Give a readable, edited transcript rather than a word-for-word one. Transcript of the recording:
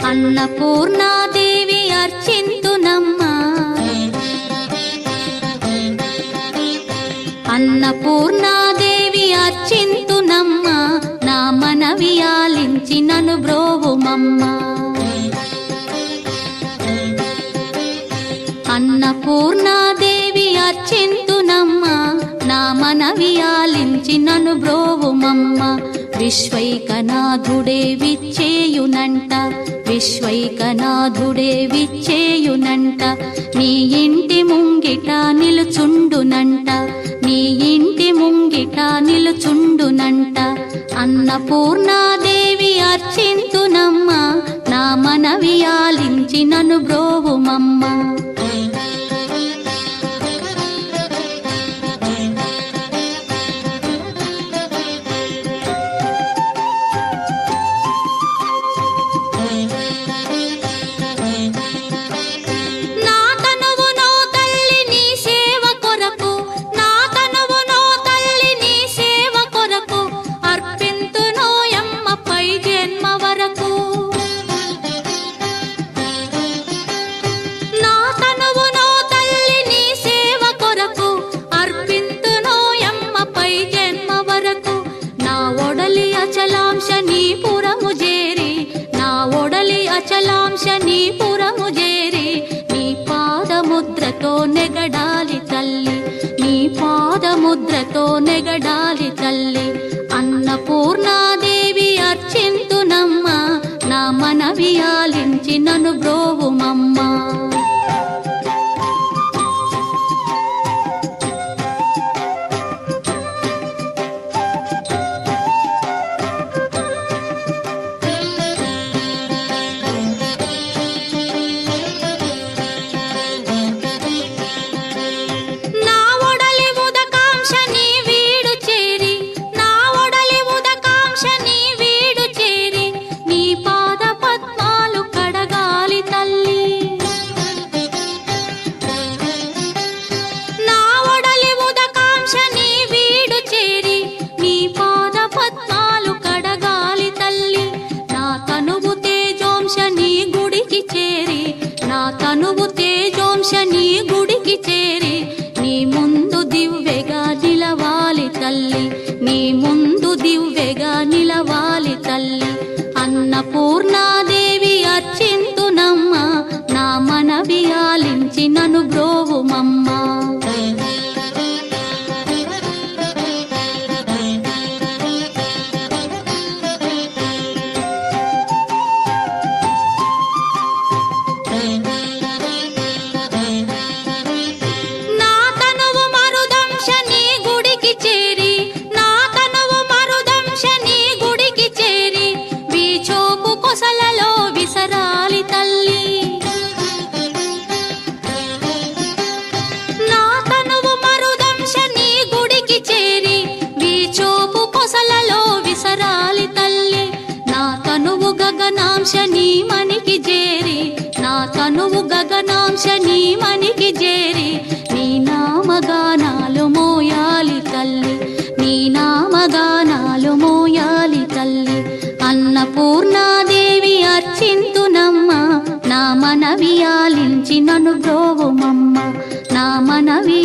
అన్నపూర్ణాదేవి అర్చింతునమ్మా, అన్నపూర్ణాదేవి అర్చింతునమ్మా, నా మనవి ఆలించి నన్ను బ్రోవుమమ్మా. అన్నపూర్ణాదేవి అర్చింతునమ్మా, నా మనవి ఆలించి నన్ను బ్రోవుమమ్మా. విశ్వైకనాథుడే విచ్చేయునంట, విశ్వైకనాథుడే విచ్చేయునంట, నీ ఇంటి ముంగిట నిలుచుండునంట, నీ ఇంటి ముంగిట నిలుచుండునంట. అన్నపూర్ణాదేవి అర్చింతునమ్మా, నా మనవి ఆలించి నన్ను బ్రోవుమమ్మా. అచలాంశనీపురము చేరి నీ పాదముద్రతో నెగడాలి తల్లి, నీ పాదముద్రతో నెగడాలి తల్లి. అన్నపూర్ణాదేవి అర్చింతునమ్మా, నా మనవి ఆలించి నన్ను బ్రోవుమమ్మా. తనువు తేజోంశని గుడికి చేరి నీ ముందు దివ్వెగా నిలవాలి తల్లి, నీ ముందు దివ్వెగా నిలవాలి తల్లి. అన్నపూర్ణాదేవి అర్చింతునమ్మా, నా మనవి ఆలించి నన్ను బ్రోవుమమ్మా. గగనాంశని మనికి చేరి, నా తనువు గగనాంశని మనికి చేరి నీ నామగానాలు మోయాలి తల్లి, నీ నామగానాలు మోయాలి తల్లి. అన్నపూర్ణాదేవి అర్చింతునమ్మా, నా మనవి ఆలించి నన్ను బ్రోవుమమ్మా, నా మనవి